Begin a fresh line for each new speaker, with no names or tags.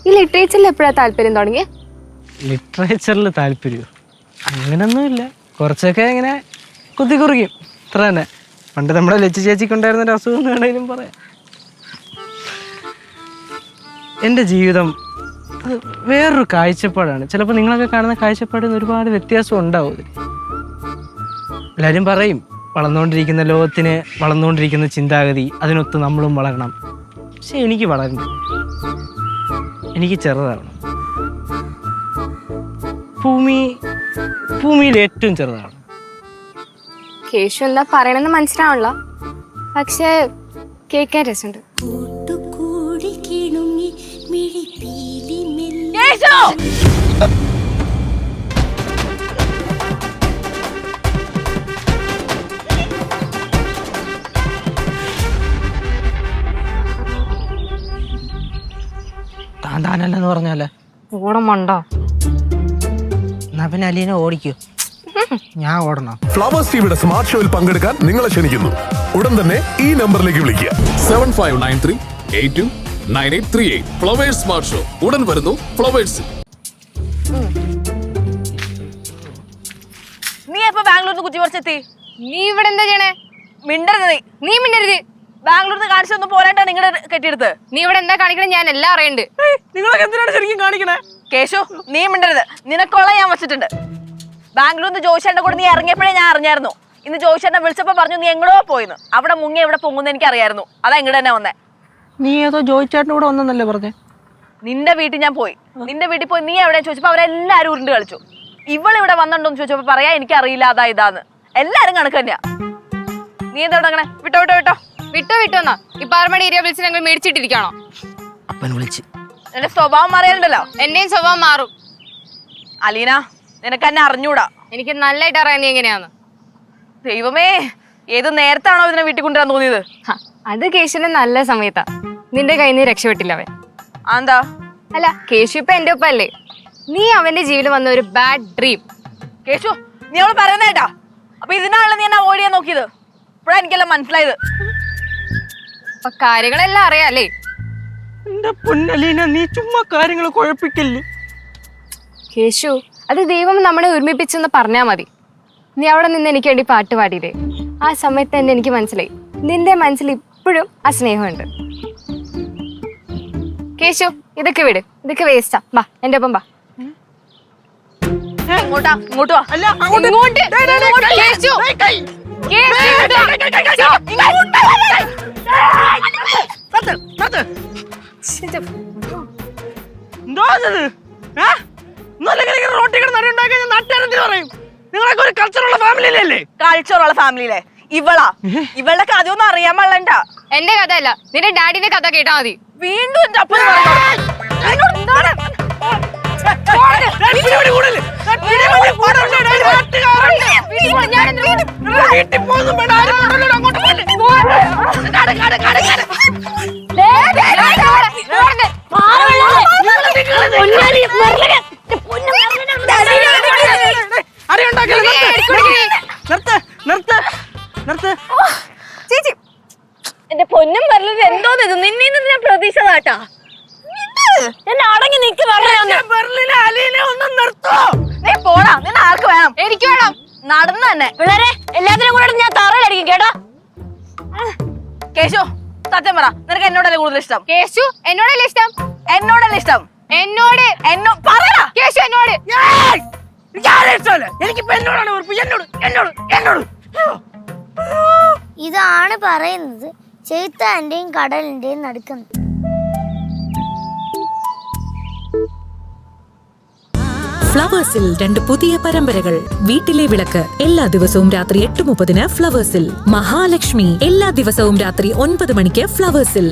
ഈ ലിറ്ററേച്ചറിൽ എപ്പോഴാണ് താല്പര്യം തുടങ്ങി?
ലിറ്ററേച്ചറിൽ താല്പര്യം അങ്ങനൊന്നുമില്ല, കുറച്ചൊക്കെ ഇങ്ങനെ കുത്തി കുറിക്കും, അത്ര തന്നെ. പണ്ട് നമ്മുടെ ലച്ചു ചേച്ചിക്കുണ്ടായിരുന്നൊരു അസുഖം എന്ന് വേണമെങ്കിലും പറയാം. എൻ്റെ ജീവിതം അത് വേറൊരു കാഴ്ചപ്പാടാണ്. ചിലപ്പോൾ നിങ്ങളൊക്കെ കാണുന്ന കാഴ്ചപ്പാടിൽ നിന്ന് ഒരുപാട് വ്യത്യാസം ഉണ്ടാവും. എല്ലാവരും പറയും വളർന്നുകൊണ്ടിരിക്കുന്ന ലോകത്തിന് വളർന്നുകൊണ്ടിരിക്കുന്ന ചിന്താഗതി, അതിനൊത്ത് നമ്മളും വളരണം. പക്ഷെ എനിക്ക് വളരണം, എനിക്ക് ചെറുതാവണം. ഭൂമിയിൽ ഏറ്റവും ചെറുതാണ്.
കേശു എന്താ പറയണെന്ന് മനസ്സിലാവണല്ലോ, പക്ഷെ കേൾക്കാൻ രസമുണ്ട്.
താനല്ലെന്ന് പറഞ്ഞാലേ
ഓണം ഉണ്ടോ?
എന്നാ പിന്നെ അലീനെ ഓടിക്കൂ, ഞാൻ ഓടണം.
ഫ്ലവേഴ്സ് ടിവിയുടെ സ്മാർട്ട് ഷോയിൽ പങ്കെടുക്കാൻ നിങ്ങളെ ക്ഷണിക്കുന്നു. ഉടൻ തന്നെ ഈ നമ്പറിലേക്ക് വിളിക്കുക
7593829838. ഫ്ലവേഴ്സ് സ്മാർട്ട് ഷോ ഉടൻ വരുന്നു ഫ്ലവേഴ്സ്.
നീ എപ്പോ ബാംഗ്ലൂരിൽ കുറ്റി പറിച്ചെത്തി?
നീ ഇവിടെ എന്താ ചെയ്യണേ?
മിണ്ടരുത്,
നീ മിണ്ടരുത്.
ബാംഗ്ലൂരിൽ കാണിച്ചൊന്നും പോരാട്ടാണ് നിങ്ങളുടെ കെട്ടിയെടുത്ത്.
നീ ഇവിടെ എന്താ കാണിക്കണേ ഞാൻ എല്ലാം അറിയണ്ട്.
നിങ്ങളൊക്കെ എന്തിനാണ് ശരിക്കും കാണിക്കണേ?
കേശു, നീ മിണ്ടരുത്, നിനക്കുള്ള ഞാൻ വെച്ചിട്ടുണ്ട്. ബാംഗ്ലൂരിൽ ജോയിച്ചേട്ടന്റെ കൂടെ നീ ഇറങ്ങിയപ്പോഴേ ഞാൻ അറിഞ്ഞായിരുന്നു. ഇന്ന് ജോയിച്ചേട്ടനെ വിളിച്ചപ്പോ പറഞ്ഞു നീ എങ്ങടോ പോയിന്ന്. അവിടെ മുങ്ങി എവിടെ പൊങ്ങുന്ന എനിക്ക് അറിയായിരുന്നു, അതാ എങ്ങടെ തന്നെ വന്നേ.
നീ ഏതോ ജോയിച്ചേട്ടൻ്റെ കൂടെ വന്നല്ലേ പറഞ്ഞേ?
നിന്റെ വീട്ടിൽ ഞാൻ പോയി. നിന്റെ വീട്ടിൽ പോയി നീ എവിടെ ചോദിച്ചപ്പോ അവരെല്ലാരും ഉരുണ്ട് കളിച്ചു. ഇവളിവിടെ വന്നിട്ടുണ്ടോന്ന് ചോദിച്ചപ്പോ പറയാ എനിക്ക് അറിയില്ല, അതാ ഇതാന്ന്. എല്ലാരും കണക്ക് തന്നെയാ. നീ എന്താ അങ്ങനെ? വിട്ടോ വിട്ടോ വിട്ടോ
വിട്ടോ വിട്ടോന്നാ ഈ 6 മണി ഏരിയ വിളിച്ച് ഞങ്ങൾ മേടിച്ചിട്ടിരിക്കണോ?
അപ്പൻ വിളിച്ച്.
എന്റെ സ്വഭാവം മാറിയാലുണ്ടല്ലോ.
എന്റെയും സ്വഭാവം മാറും.
അലീന, നിനക്ക് എന്നെ അറിഞ്ഞൂടാ.
എനിക്ക് നല്ലായിട്ട് അറിയാം നീ എങ്ങനെയാന്ന്.
ദൈവമേ, ഏത് നേരത്താണോ ഇതിനെ വീട്ടിൽ കൊണ്ടുവരാൻ തോന്നിയത്?
അത് കേശുവിന് നല്ല സമയത്താ. നിന്റെ കയ്യിൽ നിന്ന് രക്ഷപ്പെട്ടില്ല അവൻ.
എന്താ?
അല്ല, കേശു ഇപ്പൊ എന്റെ ഒപ്പം അല്ലേ? നീ അവന്റെ ജീവിതം വന്ന ഒരു ബാഡ് ഡ്രീം.
കേശു, നീ അവള് പറയുന്നേട്ടാ. അപ്പൊ ഇതിനാണല്ലോ നീ എന്നെ അവോയ്ഡ് ചെയ്യാൻ നോക്കിയത്. ഇപ്പഴാ എനിക്കെല്ലാം മനസ്സിലായത്.
അപ്പൊ കാര്യങ്ങളെല്ലാം അറിയാല്ലേ?
എന്റെ പൊന്നലീന, നീ ചുമ്മാ കാര്യങ്ങൾ കുഴപ്പിക്കല്ലേ.
കേശു, അത് ദൈവം നമ്മളെ ഒരുമിപ്പിച്ചെന്ന് പറഞ്ഞാ മതി. നീ അവിടെ നിന്ന് എനിക്ക് വേണ്ടി പാട്ട് പാടിയില്ലേ? ആ സമയത്ത് തന്നെ എനിക്ക് മനസ്സിലായി നിന്റെ മനസ്സിൽ ഇപ്പോഴും ആ സ്നേഹമുണ്ട്. കേശു, ഇതൊക്കെ വിട്, ഇതൊക്കെ വേസ്റ്റാ. വാ എന്റെ ഒപ്പം വാ.
ഇങ്ങോട്ടാ, ഇങ്ങോട്ട് വാ.
അല്ല,
ഇങ്ങോട്ട്. കേശു,
നിങ്ങളൊക്കെ ഒരു കൾച്ചറുള്ള ഫാമിലിയിലല്ലേ?
കൾച്ചറുള്ള ഫാമിലിയിലെ ഇവളുടെ കഥ ഒന്നും അറിയാൻ പാടില്ല.
എന്റെ കഥ അല്ല, നിന്റെ ഡാഡിന്റെ കഥ കേട്ടാ മതി.
വീണ്ടും എന്റെ അപ്പൻ എന്റെ പൊന്നും പറഞ്ഞത് എന്തോ നിന്നീന്ന് ഞാൻ പ്രതീക്ഷതാട്ടാ. എന്നെ അടങ്ങി നിക്ക്. പോടാ, നിന്നെ ആർക്ക് വേണം?
എനിക്ക് വേണം.
നടന്നു തന്നെ പിള്ളേരെ എല്ലാത്തിനും കൂടെ ഞാൻ തറയിലടിക്കും കേട്ടോ. കേശു, സത്യം പറ, നിനക്ക് എന്നോടല്ലേ കൂടുതൽ ഇഷ്ടം?
കേശു, എന്നോടല്ലേ ഇഷ്ടം?
എന്നോടല്ലേ ഇഷ്ടം?
എന്നോട്
പറയാ
കേശു, എന്നോട്.
ഇതാണ് പറയുന്നത് ചെറുത്താന്റെയും കടലിന്റെയും നടുക്കുന്നത്.
ഫ്ലവേഴ്സിൽ 2 പുതിയ പരമ്പരകൾ. വീട്ടിലെ വിളക്ക് എല്ലാ ദിവസവും രാത്രി 8:30 ഫ്ലവേഴ്സിൽ. മഹാലക്ഷ്മി എല്ലാ ദിവസവും രാത്രി 9 മണിക്ക് ഫ്ലവേഴ്സിൽ.